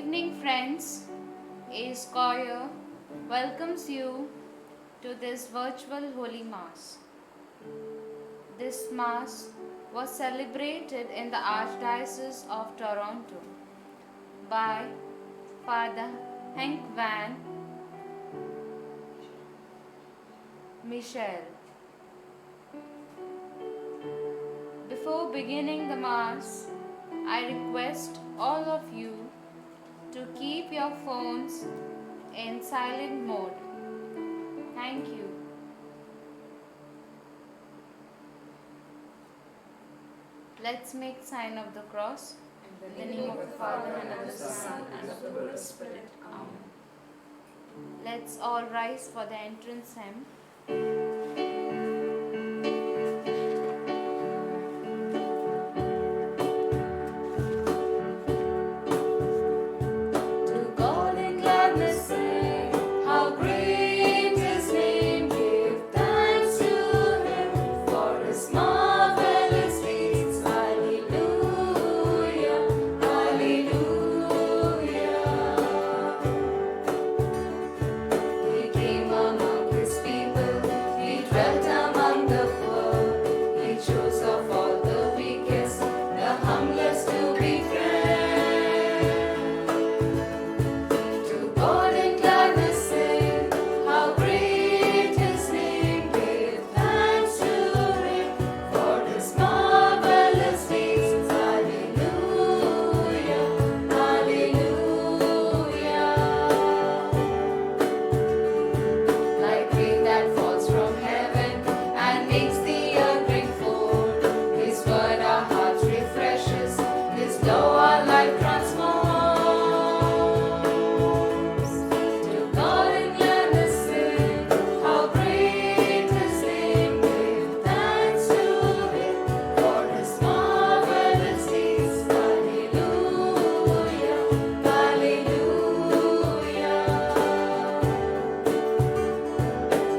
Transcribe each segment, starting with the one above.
evening, friends. Ace Choir welcomes you to this virtual Holy Mass. This Mass was celebrated in the Archdiocese of Toronto by Father Henk van Michel. Before beginning the Mass, I request all of you to keep your phones in silent mode. Thank you. Let's make sign of the cross. In the name of the Father, and of the Son, and of the Holy Spirit. Amen. Let's all rise for the entrance hymn. To God in gladness sing, how great His name. Give thanks to Him for His marvelous deeds. Hallelujah, hallelujah. He came among His people, He dwelt among the poor. He chose of all the weakest, the humblest to be to God in gladness sing, how great His name. Give thanks to Him for His marvelous deeds. Hallelujah, hallelujah. Like rain that falls from heaven and makes the earth bring forth, His word our hearts refreshes, His law our life transforms. To God in gladness sing, how great His name. Give thanks to Him for His marvelous deeds. Hallelujah, hallelujah.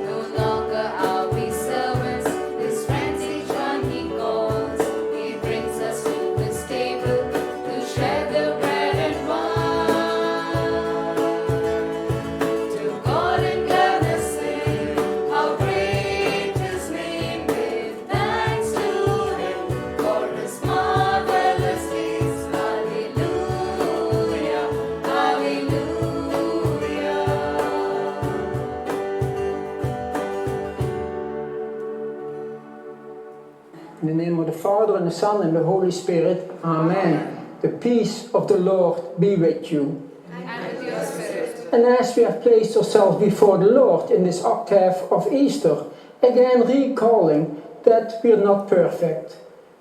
No longer are we servants, His friends each one He calls. He brings us to His table to share the bread and wine. To God in gladness sing, how great His name. Give thanks to Him for His marvelous deeds. Hallelujah, hallelujah. In the name of the Father, and the Son, and the Holy Spirit. Amen. The peace of the Lord be with you. And with your spirit. And as we have placed ourselves before the Lord in this octave of Easter, again recalling that we are not perfect.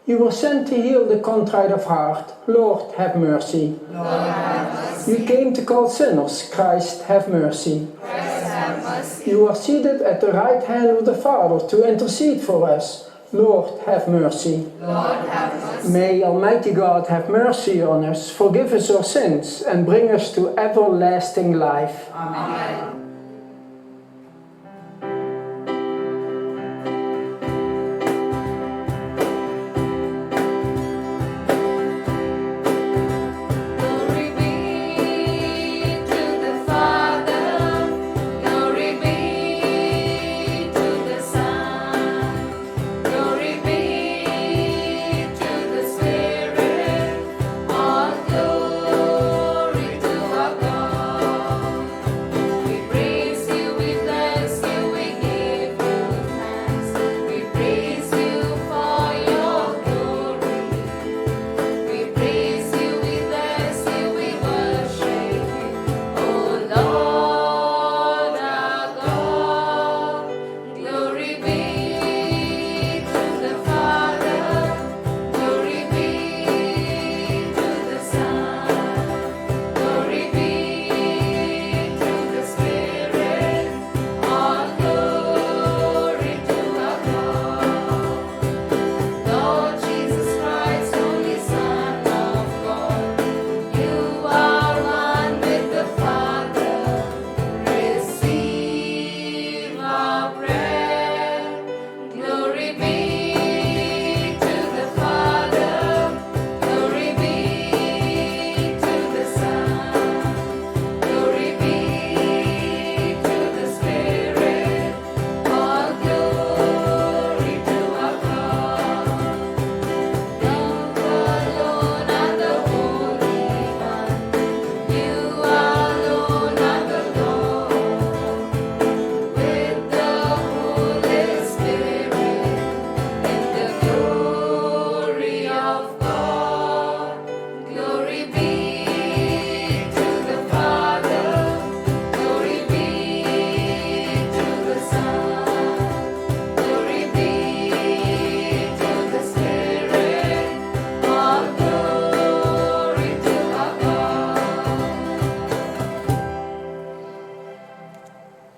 You were sent to heal the contrite of heart. Lord, have mercy. Lord, have mercy. You came to call sinners. Christ, have mercy. Christ, have mercy. You are seated at the right hand of the Father to intercede for us. Lord, have mercy. Lord, have mercy. May Almighty God have mercy on us, forgive us our sins, and bring us to everlasting life. Amen. Glory be to the Father, glory be to the Son, glory be to the Spirit, all glory to our God. We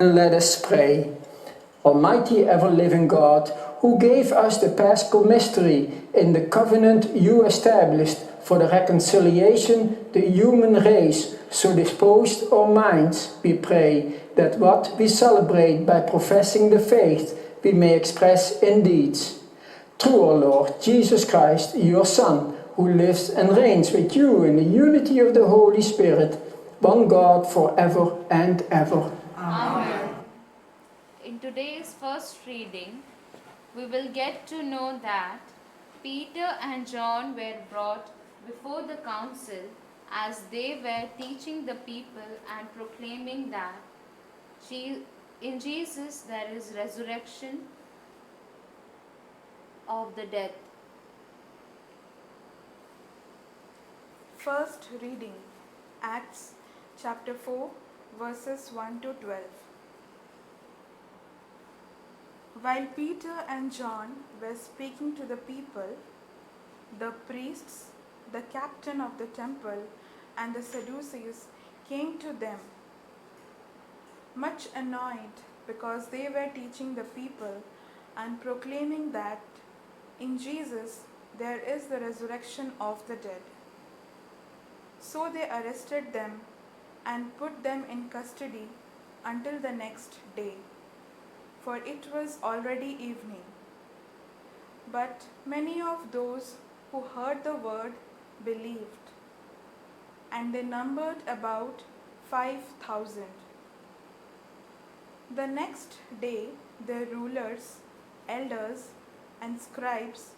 And let us pray. Almighty ever-living God, who gave us the Paschal mystery in the covenant you established for the reconciliation the human race, so disposed our minds, we pray, that what we celebrate by professing the faith we may express in deeds. Through our Lord Jesus Christ, your Son, who lives and reigns with you in the unity of the Holy Spirit, one God forever and ever. Amen. In today's first reading, we will get to know that Peter and John were brought before the council as they were teaching the people and proclaiming that in Jesus there is resurrection of the dead. First reading, Acts chapter 4, verses 1 to 12. While Peter and John were speaking to the people, the priests, the captain of the temple, and the Sadducees came to them, much annoyed because they were teaching the people and proclaiming that in Jesus there is the resurrection of the dead. So they arrested them and put them in custody until the next day, for it was already evening. But many of those who heard the word believed, and they numbered about 5,000. The next day the rulers, elders, and scribes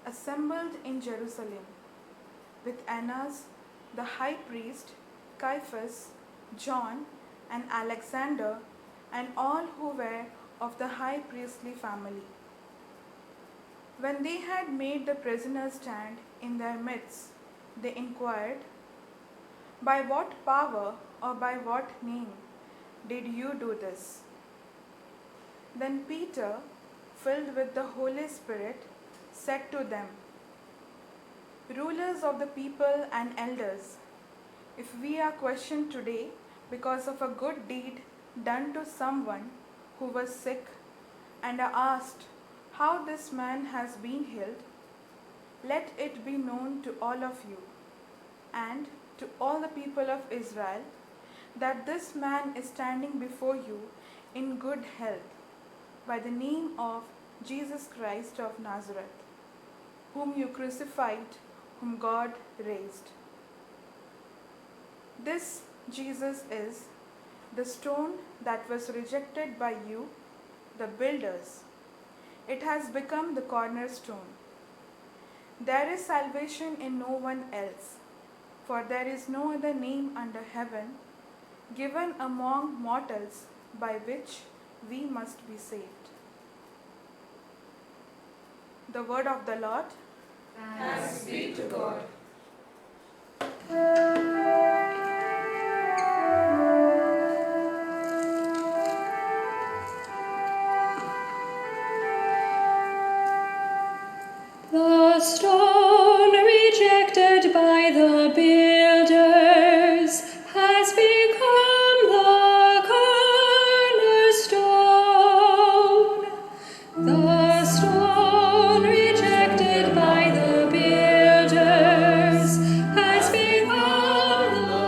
assembled in Jerusalem with Annas the high priest, Caiaphas, John, and Alexander, and all who were of the high priestly family. When they had made the prisoners stand in their midst, they inquired, "By what power or by what name did you do this?" Then Peter, filled with the Holy Spirit, said to them, "Rulers of the people and elders, if we are questioned today because of a good deed done to someone who was sick, and are asked how this man has been healed, let it be known to all of you and to all the people of Israel that this man is standing before you in good health by the name of Jesus Christ of Nazareth, whom you crucified, whom God raised. This Jesus is the stone that was rejected by you, the builders. It has become the cornerstone. There is salvation in no one else, for there is no other name under heaven given among mortals by which we must be saved." The word of the Lord. Thanks be to God. The stone rejected by the builders has become the cornerstone. The stone rejected by the builders has become the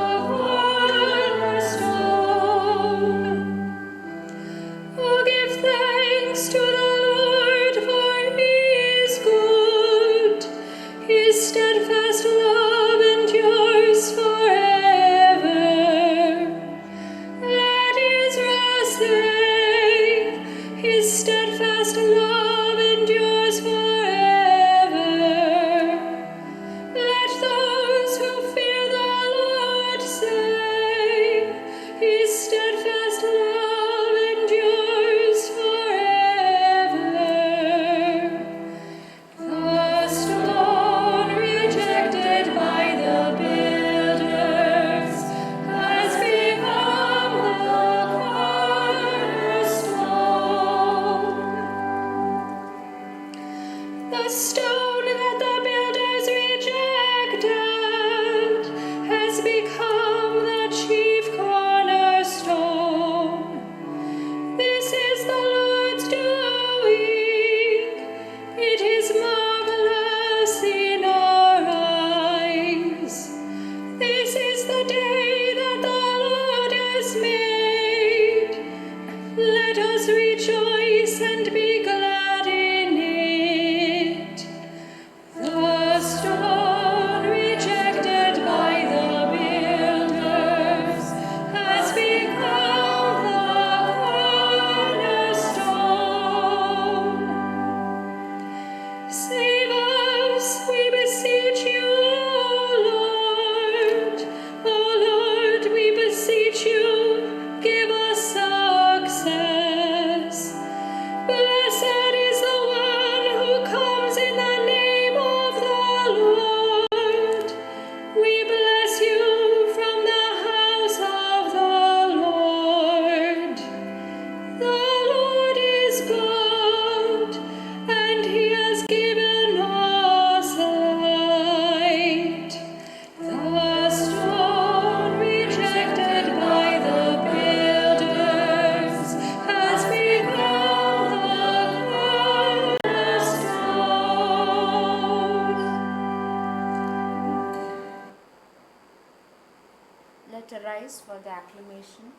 acclamation.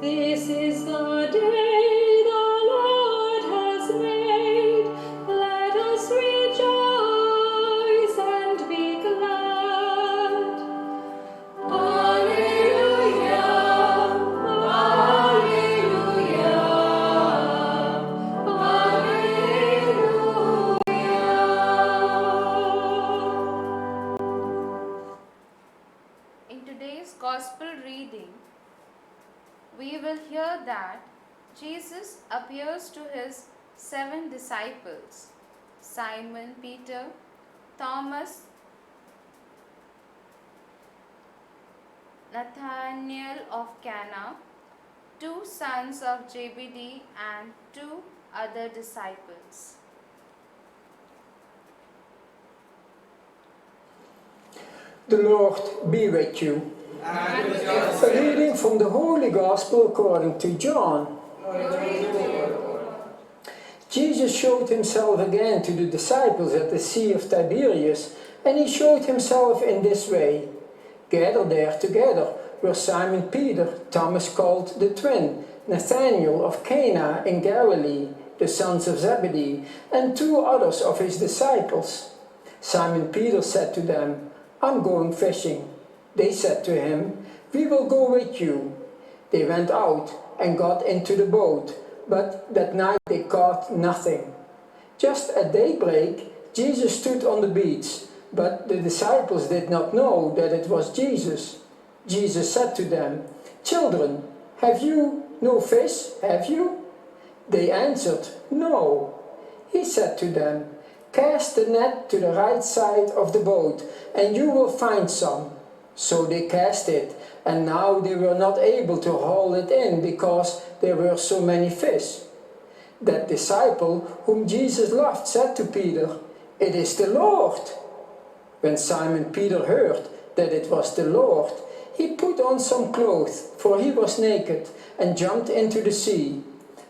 This is the day the Lord has made. Let us rejoice and be glad. Alleluia, alleluia, alleluia. In today's Gospel reading, we will hear that Jesus appears to his 7 disciples, Simon Peter, Thomas, Nathanael of Cana, 2 sons of Zebedee, and 2 other disciples. The Lord be with you. A reading from the Holy Gospel according to John. Jesus showed himself again to the disciples at the Sea of Tiberias, and he showed himself in this way. Gathered there together were Simon Peter, Thomas called the twin, Nathanael of Cana in Galilee, the sons of Zebedee, and 2 others of his disciples. Simon Peter said to them, "I'm going fishing." They said to him, "We will go with you." They went out and got into the boat, but that night they caught nothing. Just at daybreak, Jesus stood on the beach, but the disciples did not know that it was Jesus. Jesus said to them, "Children, have you no fish, have you?" They answered, "No." He said to them, "Cast the net to the right side of the boat, and you will find some." So they cast it, and now they were not able to haul it in because there were so many fish. That disciple whom Jesus loved said to Peter, "It is the Lord." When Simon Peter heard that it was the Lord, he put on some clothes, for he was naked, and jumped into the sea.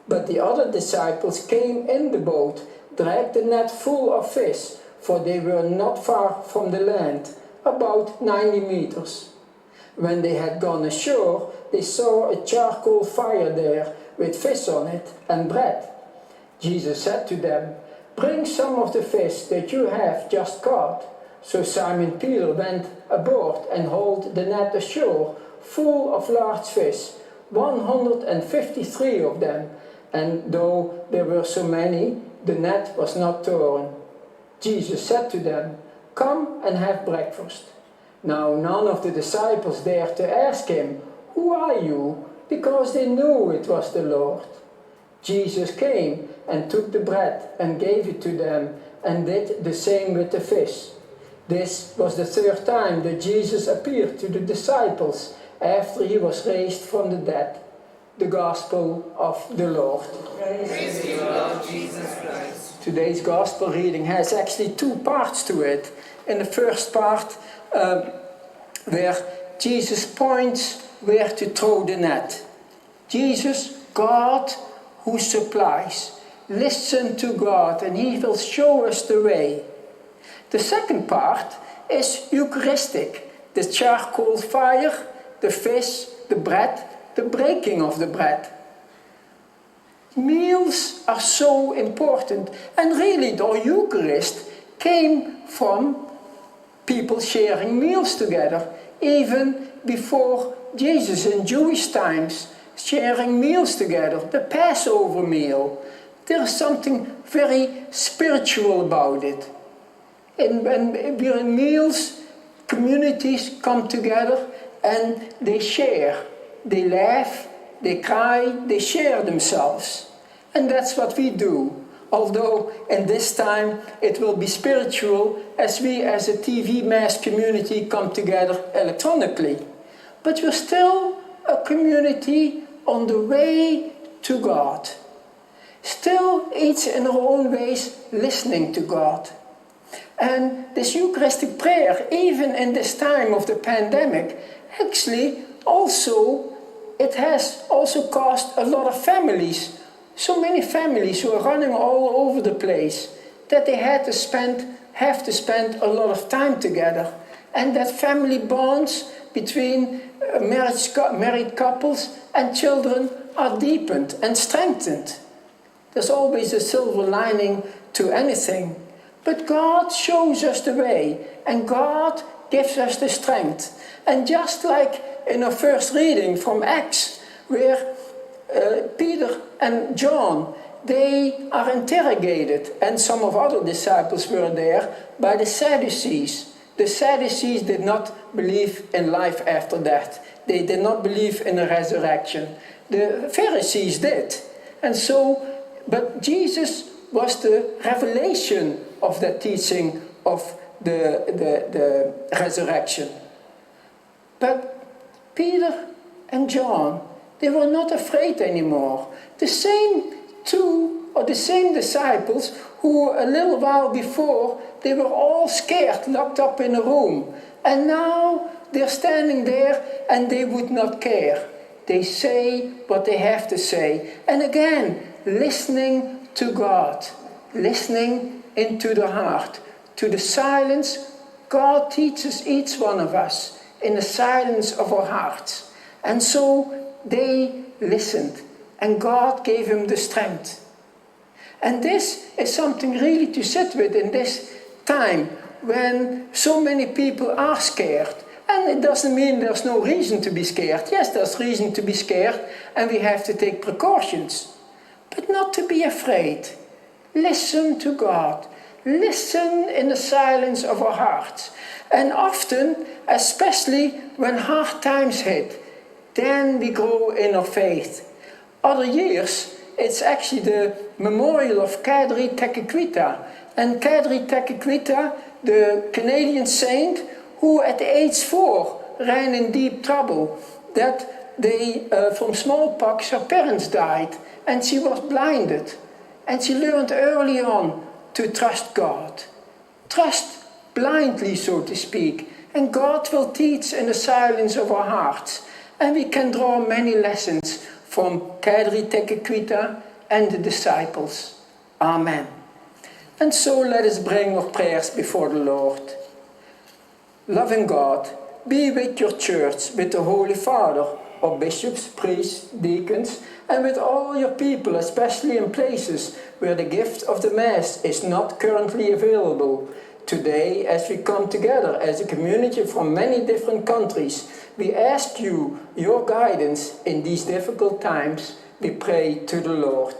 But the other disciples came in the boat, dragged the net full of fish, for they were not far from the land, about 90 meters. When they had gone ashore, they saw a charcoal fire there, with fish on it and bread. Jesus said to them, "Bring some of the fish that you have just caught." So Simon Peter went aboard and hauled the net ashore, full of large fish, 153 of them, and though there were so many, the net was not torn. Jesus said to them, "Come and have breakfast." Now none of the disciples dared to ask him, "Who are you?" because they knew it was the Lord. Jesus came and took the bread and gave it to them, and did the same with the fish. This was the 3rd time that Jesus appeared to the disciples after he was raised from the dead. The Gospel of the Lord. Praise to you, Lord Jesus Christ. Today's Gospel reading has actually 2 parts to it. In the first part, where Jesus points where to throw the net. Jesus, God who supplies. Listen to God and he will show us the way. The second part is Eucharistic. The charcoal fire, the fish, the bread, the breaking of the bread. Meals are so important, and really the Eucharist came from people sharing meals together, even before Jesus in Jewish times, sharing meals together, the Passover meal. There is something very spiritual about it. And when we're in meals, communities come together and they share. They laugh, they cry, they share themselves. And that's what we do. although in this time it will be spiritual as we as a TV mass community come together electronically. But we're still a community on the way to God. Still each in our own ways listening to God. And this Eucharistic prayer, even in this time of the pandemic, actually also, it has also caused a lot of families, so many families who are running all over the place, that they have to spend a lot of time together. And that family bonds between married couples and children are deepened and strengthened. There's always a silver lining to anything. But God shows us the way, and God gives us the strength. And just like in our first reading from Acts, where Peter and John, they are interrogated, and some of other disciples were there, by the Sadducees. The Sadducees did not believe in life after death. They did not believe in a resurrection. The Pharisees did. And so, but Jesus was the revelation of the teaching of the resurrection. But Peter and John, they were not afraid anymore. The same disciples who a little while before, they were all scared, locked up in a room. And now they're standing there and they would not care. They say what they have to say. And again, listening to God, listening into the heart, to the silence. God teaches each one of us in the silence of our hearts. And so they listened, and God gave him the strength. And this is something really to sit with in this time when so many people are scared. And it doesn't mean there's no reason to be scared. Yes, there's reason to be scared, and we have to take precautions. But not to be afraid. Listen to God. Listen in the silence of our hearts. And often, especially when hard times hit, then we grow in our faith. Other years, it's actually the memorial of Kadri Tekakwitha. And Kadri Tekakwitha, the Canadian saint, who at age 4 ran in deep trouble, that from smallpox her parents died, and she was blinded. And she learned early on to trust God. Trust blindly, so to speak. And God will teach in the silence of our hearts. And we can draw many lessons from Kadri Tekakwitha and the disciples. Amen. And so let us bring our prayers before the Lord. Loving God, be with your church, with the Holy Father, our bishops, priests, deacons, and with all your people, especially in places where the gift of the Mass is not currently available. Today, as we come together as a community from many different countries, we ask you your guidance in these difficult times. We pray to the Lord.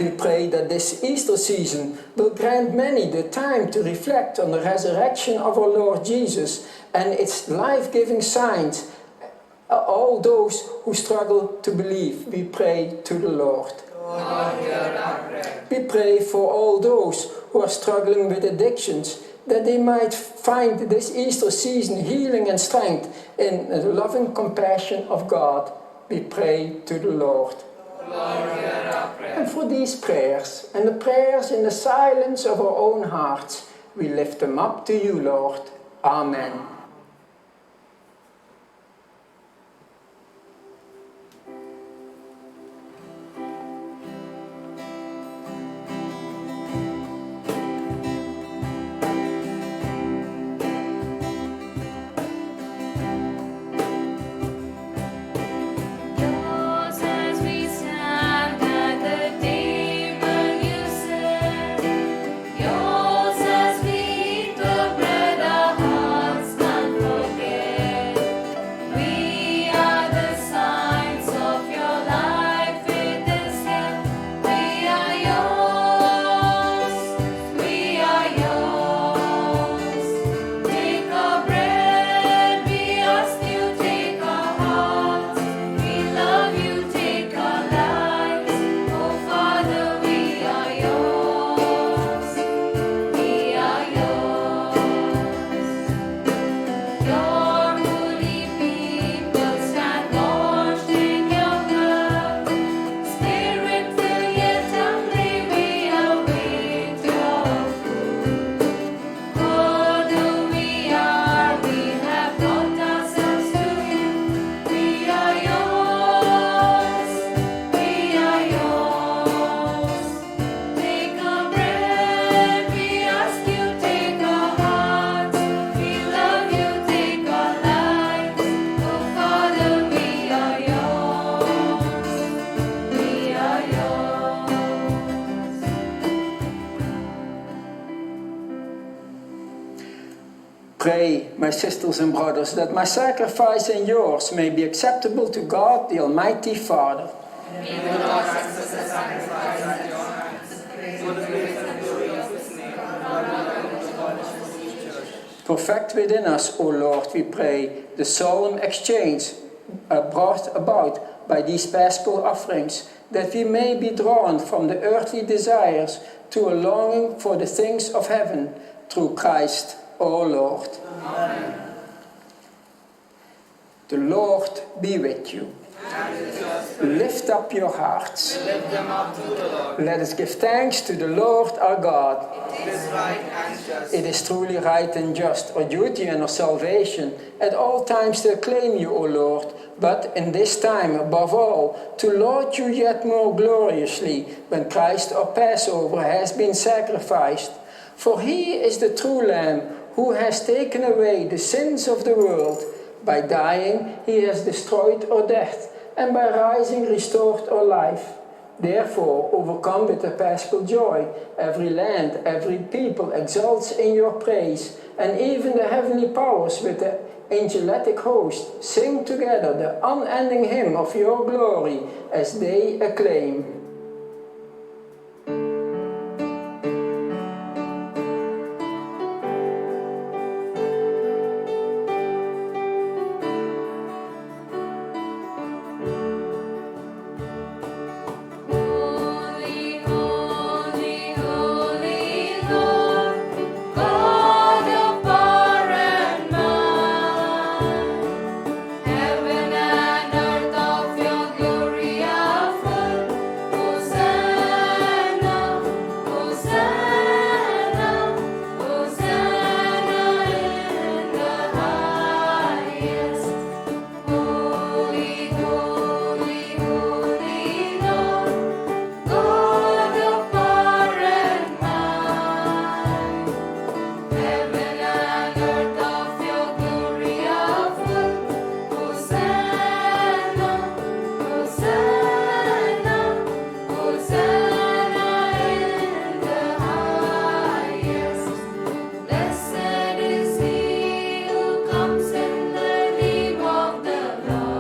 We pray that this Easter season will grant many the time to reflect on the resurrection of our Lord Jesus and its life-giving signs. All those who struggle to believe, we pray to the Lord. We pray for all those who are struggling with addictions, that they might find this Easter season healing and strength in the loving compassion of God. We pray to the Lord. And for these prayers, and the prayers in the silence of our own hearts, we lift them up to you, Lord. Amen. Yours as we stand at the table you set. Yours as we eat the bread our hearts now. Pray, my sisters and brothers, that my sacrifice and yours may be acceptable to God, the Almighty Father. Perfect within us, O Lord, we pray, the solemn exchange brought about by these paschal offerings, that we may be drawn from the earthly desires to a longing for the things of heaven, through Christ, O Lord. Amen. The Lord be with you. Lift up your hearts. Lift them up to the Lord. Let us give thanks to the Lord our God. It is right and just. It is truly right and just, our duty and our salvation, at all times to acclaim you, O Lord, but in this time, above all, to laud you yet more gloriously, when Christ our Passover has been sacrificed. For he is the true Lamb, who has taken away the sins of the world. By dying, he has destroyed our death, and by rising restored our life. Therefore, overcome with a paschal joy, every land, every people exults in your praise, and even the heavenly powers with the angelic host sing together the unending hymn of your glory as they acclaim. Holy, holy, holy Lord, God of power and might, heaven and earth of your glory are full. Hosanna, Hosanna, Hosanna in the highest. Holy, holy, holy Lord, God of power and might, heaven and earth of your glory are full. Hosanna, Hosanna, Hosanna in the highest. Blessed is he who comes in the name of the Lord.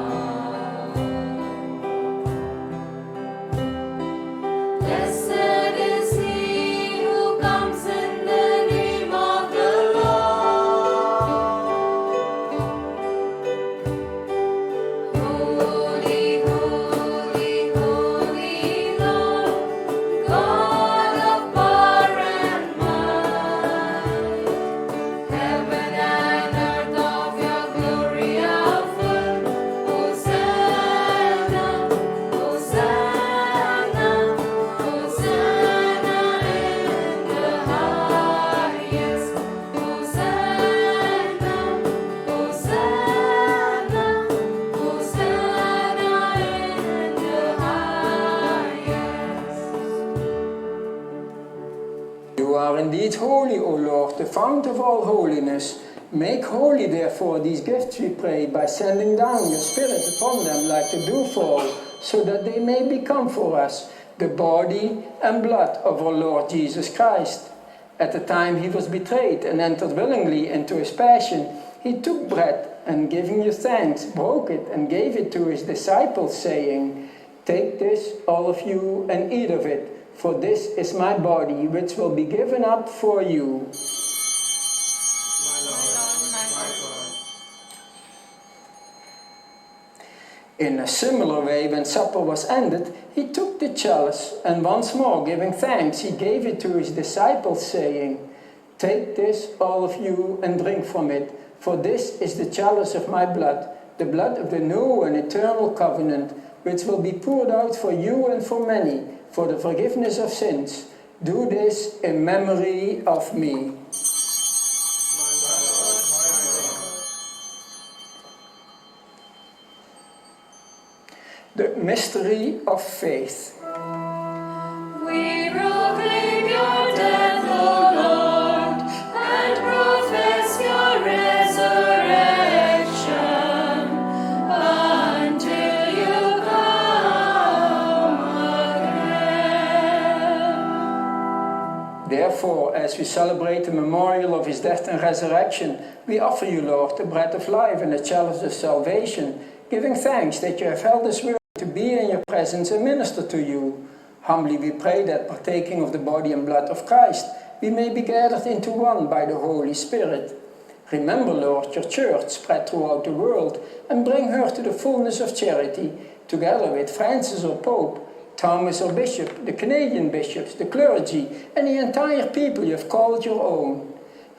Blessed is he who comes in the name of the Lord. Holy, holy, holy Lord, God of power and might, heaven and earth of your glory are full. Hosanna, Hosanna, Hosanna in the highest. Hosanna, Hosanna, Hosanna in the highest. You are indeed holy, O Lord, the fount of all holiness. Make holy, therefore, these gifts, we pray, by sending down your Spirit upon them like the dewfall, so that they may become for us the body and blood of our Lord Jesus Christ. At the time he was betrayed and entered willingly into his passion, he took bread and, giving you thanks, broke it and gave it to his disciples, saying, "Take this, all of you, and eat of it, for this is my body, which will be given up for you." In a similar way, when supper was ended, he took the chalice, and once more giving thanks, he gave it to his disciples, saying, "Take this, all of you, and drink from it, for this is the chalice of my blood, the blood of the new and eternal covenant, which will be poured out for you and for many, for the forgiveness of sins. Do this in memory of me." The mystery of faith. We proclaim your death, O Lord, and profess your resurrection until you come again. Therefore, as as we celebrate the memorial of his death and resurrection, we offer you, Lord, the bread of life and the chalice of salvation, giving thanks that you have held us worthy to be in your presence and minister to you. Humbly we pray that, partaking of the body and blood of Christ, we may be gathered into one by the Holy Spirit. Remember, Lord, your church spread throughout the world and bring her to the fullness of charity, together with Francis our Pope, Thomas our Bishop, the Canadian bishops, the clergy, and the entire people you have called your own.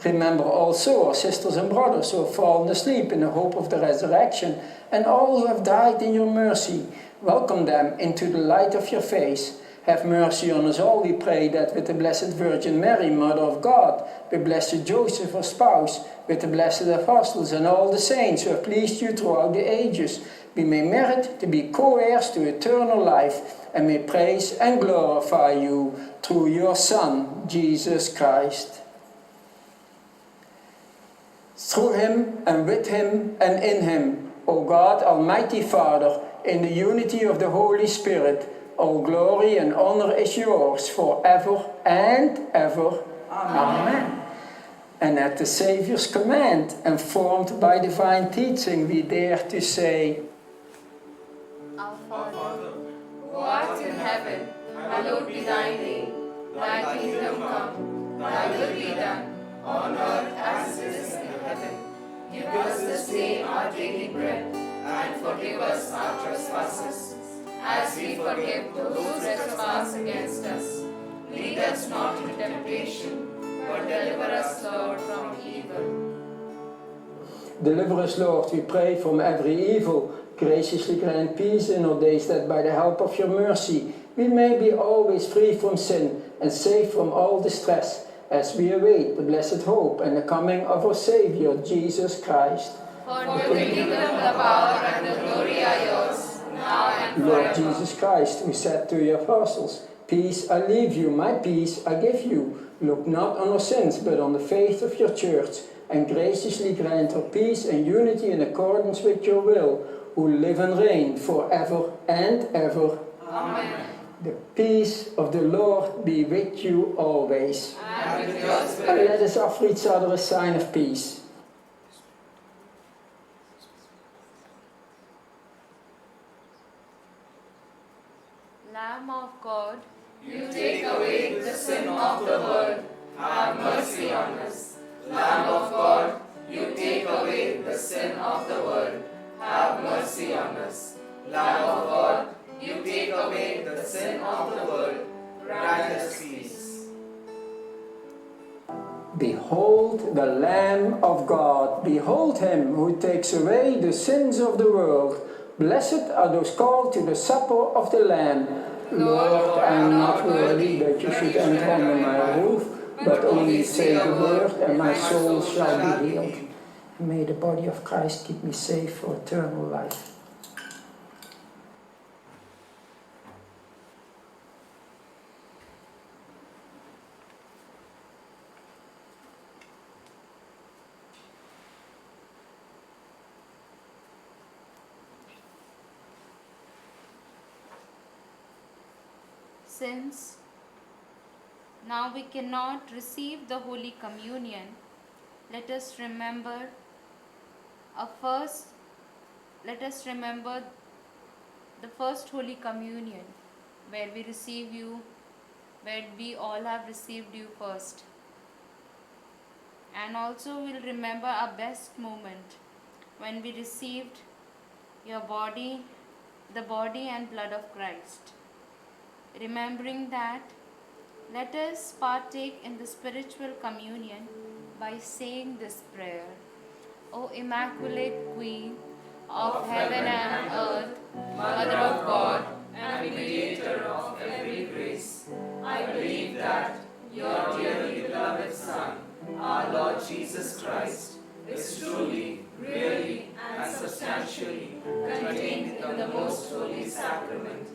Remember also our sisters and brothers who have fallen asleep in the hope of the resurrection, and all who have died in your mercy. Welcome them into the light of your face. Have mercy on us all, we pray, that with the Blessed Virgin Mary, Mother of God, with Blessed Joseph, her spouse, with the blessed apostles and all the saints who have pleased you throughout the ages, we may merit to be co-heirs to eternal life, and may praise and glorify you through your Son, Jesus Christ. Through him and with him and in him, O God, Almighty Father, in the unity of the Holy Spirit, all glory and honor is yours forever and ever. Amen. And at the Saviour's command, and formed by divine teaching, we dare to say, Our Father, who art in heaven, hallowed be thy name. Thy kingdom come, thy will be done, on earth as it is in heaven. Give us this day our daily bread, and forgive us our trespasses, as we forgive those who trespass against us. Lead us not into temptation, but deliver us, Lord, from evil. Deliver us, Lord, we pray, from every evil. Graciously grant peace in our days, that by the help of your mercy we may be always free from sin and safe from all distress, as we await the blessed hope and the coming of our Saviour, Jesus Christ. For the kingdom, the power, and the glory are yours, now and Lord forever. Jesus Christ, who said to your apostles, "Peace I leave you, my peace I give you. Look not on our sins, but on the faith of your church, and graciously grant her peace and unity in accordance with your will, who live and reign forever and ever." Amen. The peace of the Lord be with you always. And with your And spirit. let us offer each other a sign of peace. Lamb of God, you take away the sin of the world. Have mercy on us. Lamb of God, you take away the sin of the world. Have mercy on us. Lamb of God, you take away the sin of the world. Grant us peace. Behold the Lamb of God. Behold him who takes away the sins of the world. Blessed are those called to the supper of the Lamb. Lord, I am not worthy that you should enter under my roof, but only say the word, and my soul shall be healed. May the body of Christ keep me safe for eternal life. Since now we cannot receive the Holy Communion, let us remember the first Holy Communion, where we receive you, where we all have received you first. And also we'll remember our best moment when we received your body, the body and blood of Christ. Remembering that, let us partake in the spiritual communion by saying this prayer. O Immaculate Queen of heaven and earth, Mother of God and Mediator of every grace, I believe that your dearly beloved Son, our Lord Jesus Christ, is truly, really, and substantially contained in the most holy sacrament.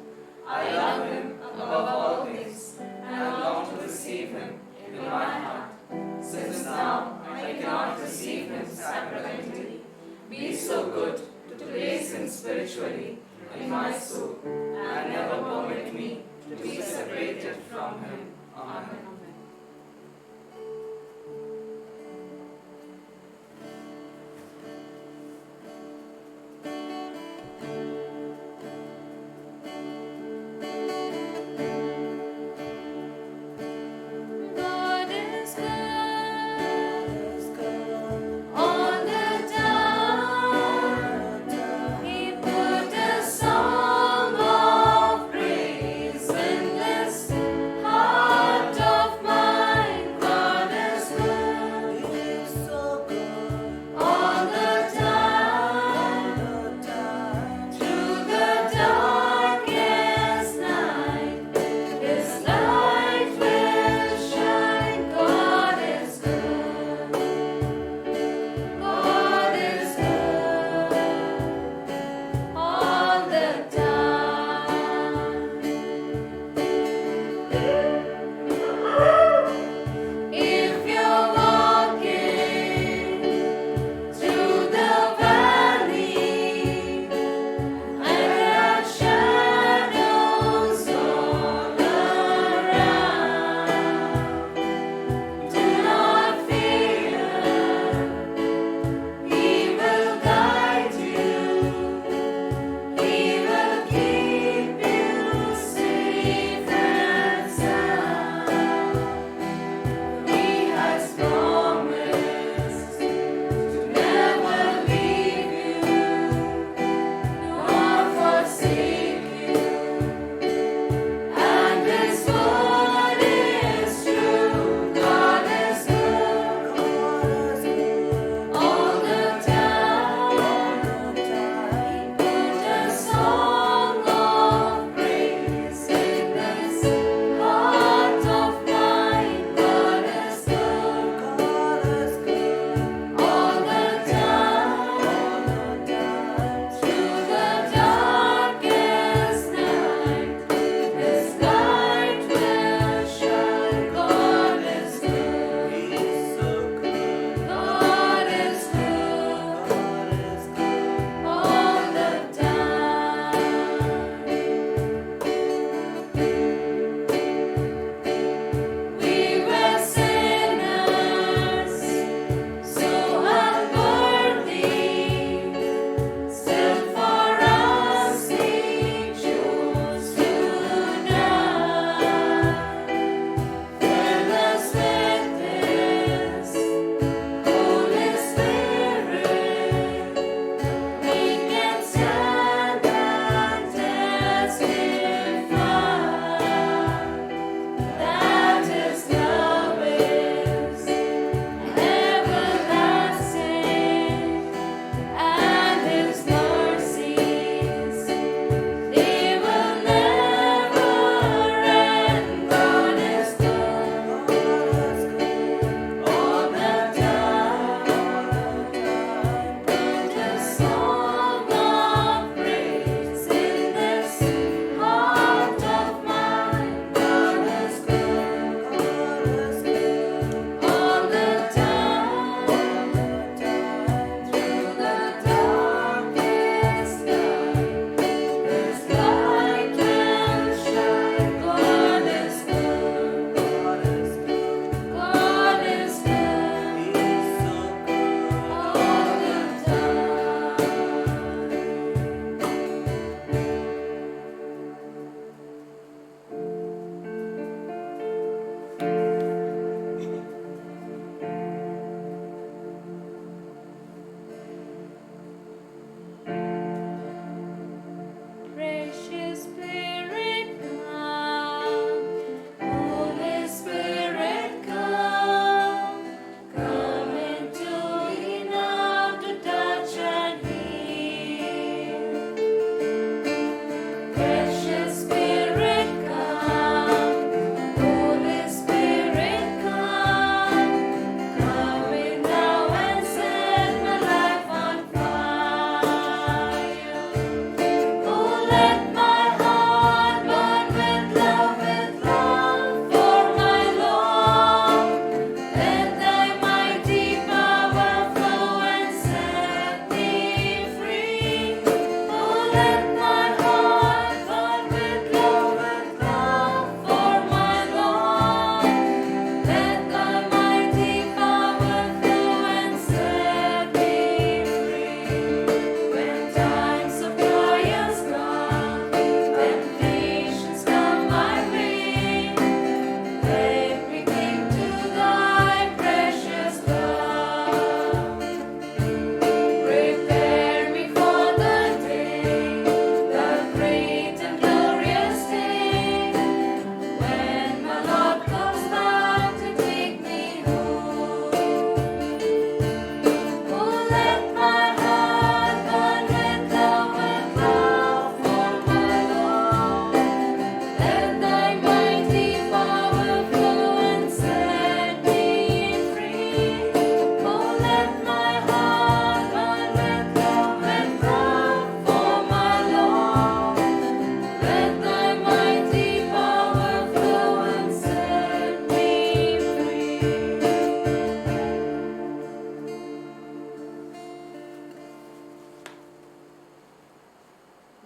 I love him above all things, and long to receive him in my heart. Since now I cannot receive him sacramentally, be so good to place him spiritually in my soul, and never permit me to be separated from him. Amen.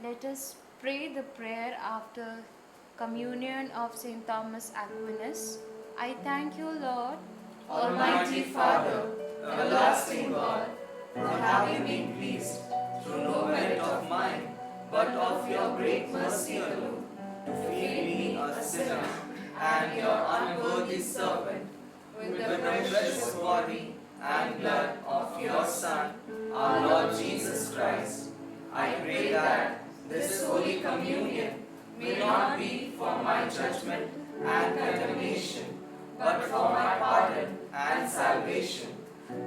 Let us pray the prayer after communion of St. Thomas Aquinas. I thank you, Lord, Almighty Father, everlasting God, for having been pleased, through no merit of mine, but of your great mercy alone, to feed me a sinner and your unworthy servant, with the precious body and blood of your Son, our Lord Jesus Christ. I pray that this Holy Communion may not be for my judgment and condemnation, but for my pardon and salvation.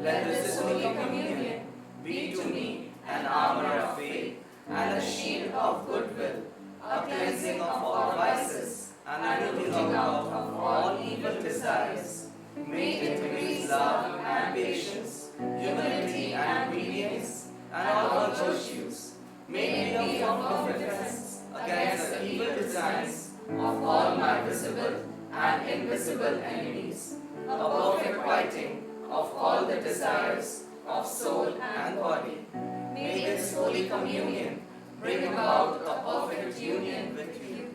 Let this Holy Communion be to me an armor of faith and a shield of goodwill, a cleansing of all vices and a rooting out of all evil desires. May it increase love and patience, humility and obedience, and all virtues. May it be a firm defense against the evil designs of all my visible and invisible enemies, a perfect quieting of all the desires of soul and body. May this Holy Communion bring about a perfect union with you,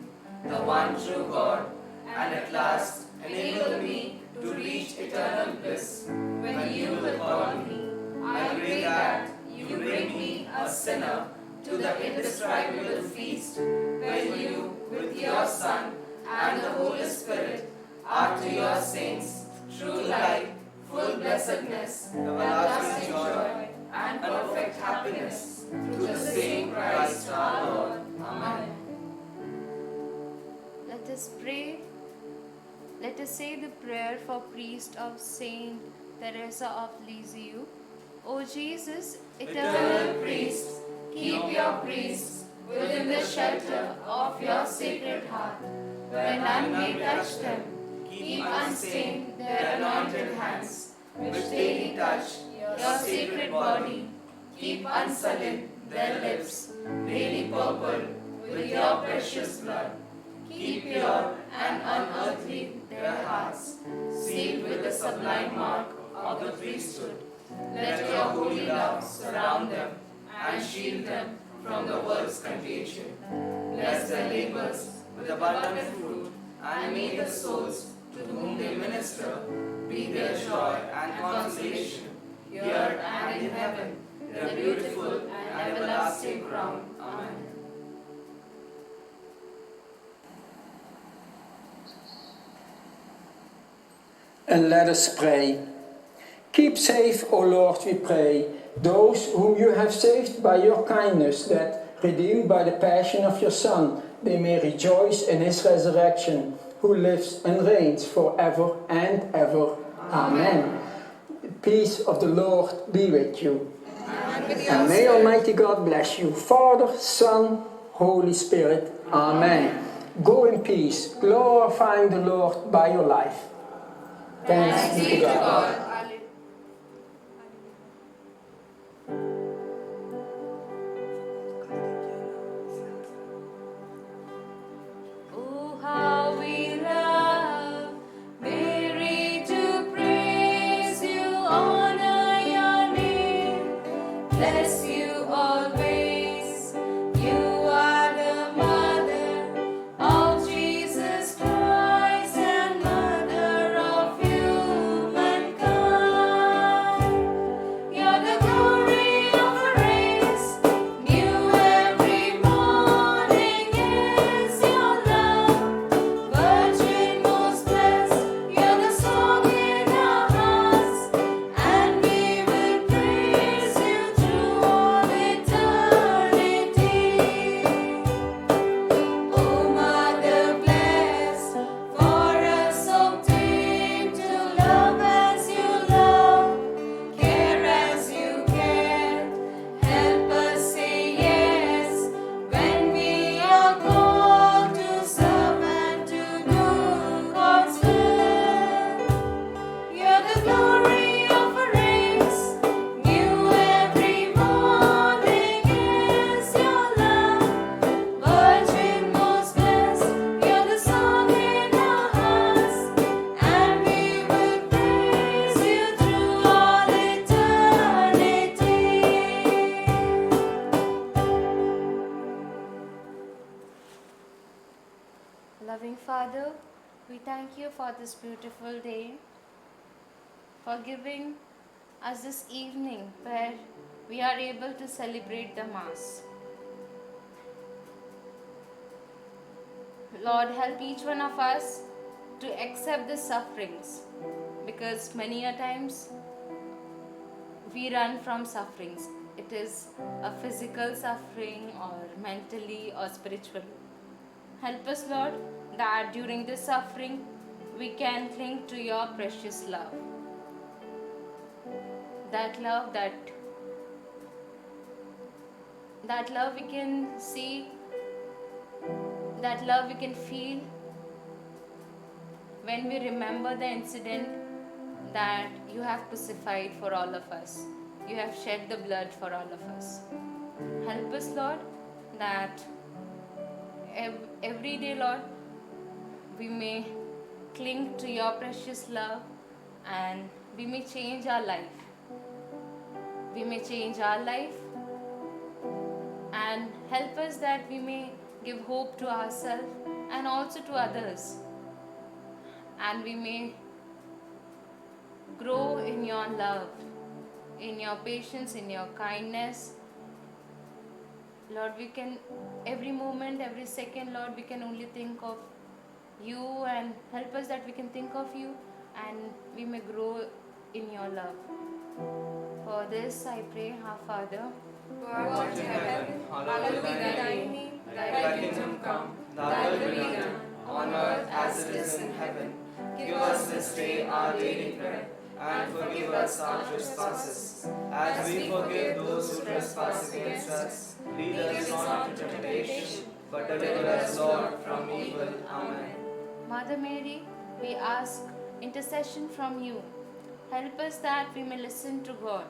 the one true God, and at last enable me to reach eternal bliss when you will call me. I pray that you bring me, a sinner, to the indescribable feast where you, with your Son and the Holy Spirit, are to your saints true life, full blessedness, everlasting joy, and perfect happiness, through the same Christ our Lord. Amen. let us pray. Let us say the prayer for priest of Saint Teresa of Lisieux. O Jesus, Eternal priest, keep your priests within the shelter of your sacred heart, where none may touch them. Keep unstained their anointed hands, which daily touch your sacred body. Keep unsullied their lips, daily purple with your precious blood. Keep pure and unearthly their hearts, sealed with the sublime mark of the priesthood. Let your holy love surround them and shield them from the world's contagion. Bless their labors with abundant fruit, and may the souls to whom they minister be their joy and consolation, here and in heaven, their beautiful and everlasting crown. Amen. And let us pray. Keep safe, O Lord, we pray, those whom you have saved by your kindness, that, redeemed by the passion of your Son, they may rejoice in his resurrection, who lives and reigns forever and ever. Amen. The peace of the Lord be with you. And may Almighty God bless you, Father, Son, Holy Spirit. Amen. Go in peace, glorifying the Lord by your life. Thanks be to God. oh how we love Mary to praise you, honor your name, bless you always. You are the mother of Jesus Christ and mother of humankind. Loving Father, we thank you for this beautiful day, for giving us this evening where we are able to celebrate the Mass. Lord, help each one of us to accept the sufferings, because many a times we run from sufferings. It is a physical suffering or mentally or spiritually. Help us, Lord, that during this suffering we can cling to your precious love. That love we can see, that love we can feel when we remember the incident that you have crucified for all of us. You have shed the blood for all of us. Help us, Lord, that every day, Lord, we may cling to your precious love and we may change our life. We may change our life and help us that we may give hope to ourselves and also to others. And we may grow in your love, in your patience, in your kindness. Lord, we can, every moment, every second, Lord, we can only think of you, and help us that we can think of you and we may grow in your love. For this I pray, our Father, Who art in heaven, hallowed be thy name. Thy kingdom come, thy will be done, on earth as it is in heaven. Give us this day our daily bread, and forgive us our trespasses, as we forgive those who trespass against us. Lead us not into temptation, but deliver us, Lord, from evil. Amen. Mother Mary, we ask intercession from you. Help us that we may listen to God.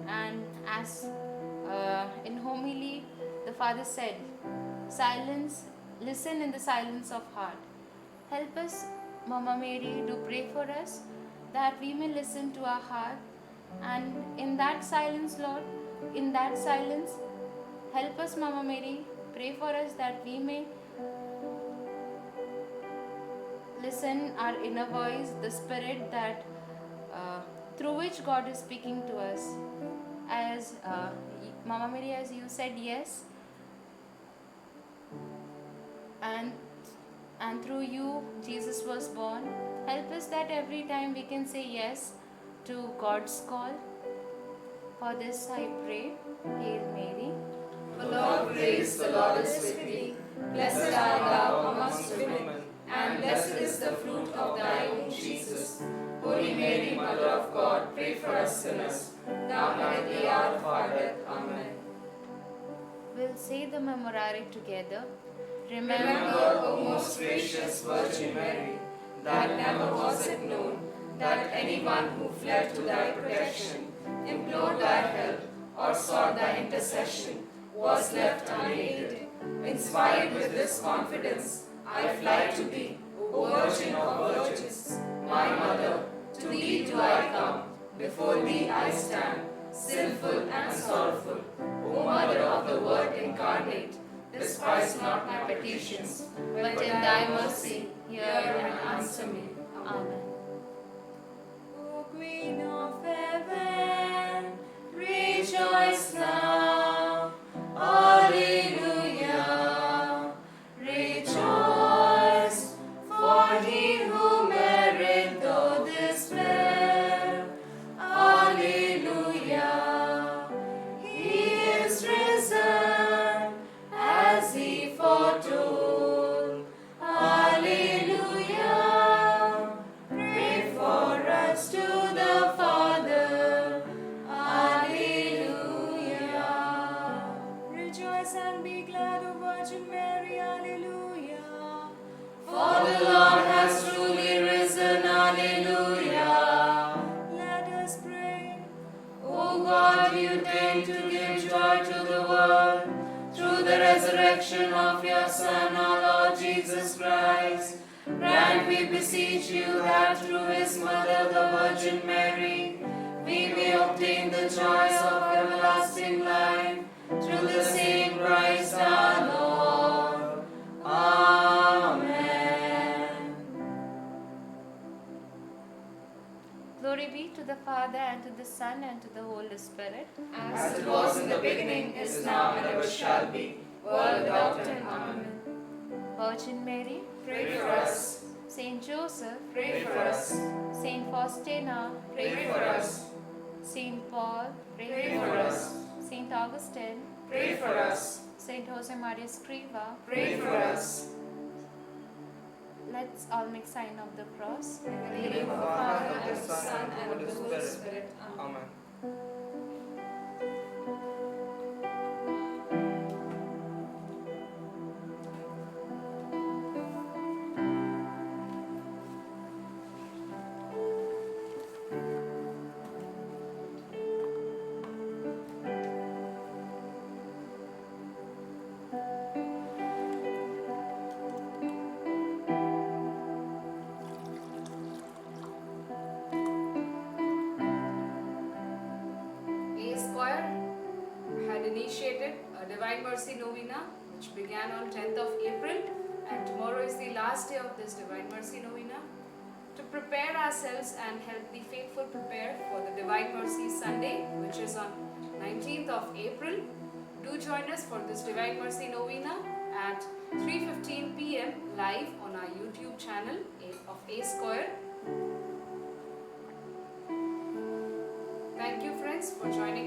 And as in homily the Father said, silence, listen in the silence of heart. Help us, Mama Mary, do pray for us that we may listen to our heart, and in that silence, Lord, in that silence, help us, Mama Mary, pray for us that we may listen our inner voice, the spirit that through which God is speaking to us. As Mama Mary, as you said yes, and through you Jesus was born. Help us that every time we can say yes to God's call. For this I pray. Hail Mary, Full of grace, the Lord is with thee. Blessed art thou amongst women, and blessed is the fruit of thy womb, Jesus. Holy Mary, Mother of God, pray for us sinners, now and at the hour of our death. Amen. we'll say the Memorare together. Remember, O most gracious Virgin Mary, that never was it known that anyone who fled to thy protection, implored thy help, or sought thy intercession was left unaided. Inspired with this confidence, I fly to thee, O Virgin of Virgins, my Mother. To thee do I come, before thee I stand, sinful and sorrowful. O Mother of the Word incarnate, despise not my petitions, But in thy mercy, hear and answer me. Amen. O Queen of Heaven, rejoice now. Alleluia. Rejoice, for he who merit though despair. Alleluia. He is risen as he foretold. Alleluia. Pray for us to the Father. Alleluia. Rejoice and be glad, O Virgin Mary. Alleluia. For the Lord has truly risen. Alleluia. Let us pray. O God, you deign to give joy to the world through the resurrection of your Son, our Lord Jesus Christ. Grant, we beseech you, that through his mother, the Virgin Mary, we may obtain the joys of everlasting life, through the same Christ our Lord. Amen. Father, and to the Son, and to the Holy Spirit. As it was in the beginning, is now, and ever shall be, world without end. Amen. Virgin Mary, Pray for us. Saint Joseph, Pray for us. Saint Faustina, Pray for us. Saint Paul, Pray for us. Saint Augustine, Pray for us. Saint Jose Maria Escriva. Pray for us. Let's all make sign of the cross. In the name of the Father, and of the Son, and of the Holy Spirit. Amen. A Square had initiated a Divine Mercy Novena which began on 10th of April, and tomorrow is the last day of this Divine Mercy Novena. To prepare ourselves and help the faithful prepare for the Divine Mercy Sunday, which is on 19th of April, do join us for this Divine Mercy Novena at 3:15 p.m. live on our YouTube channel of A Square. Thank you friends for joining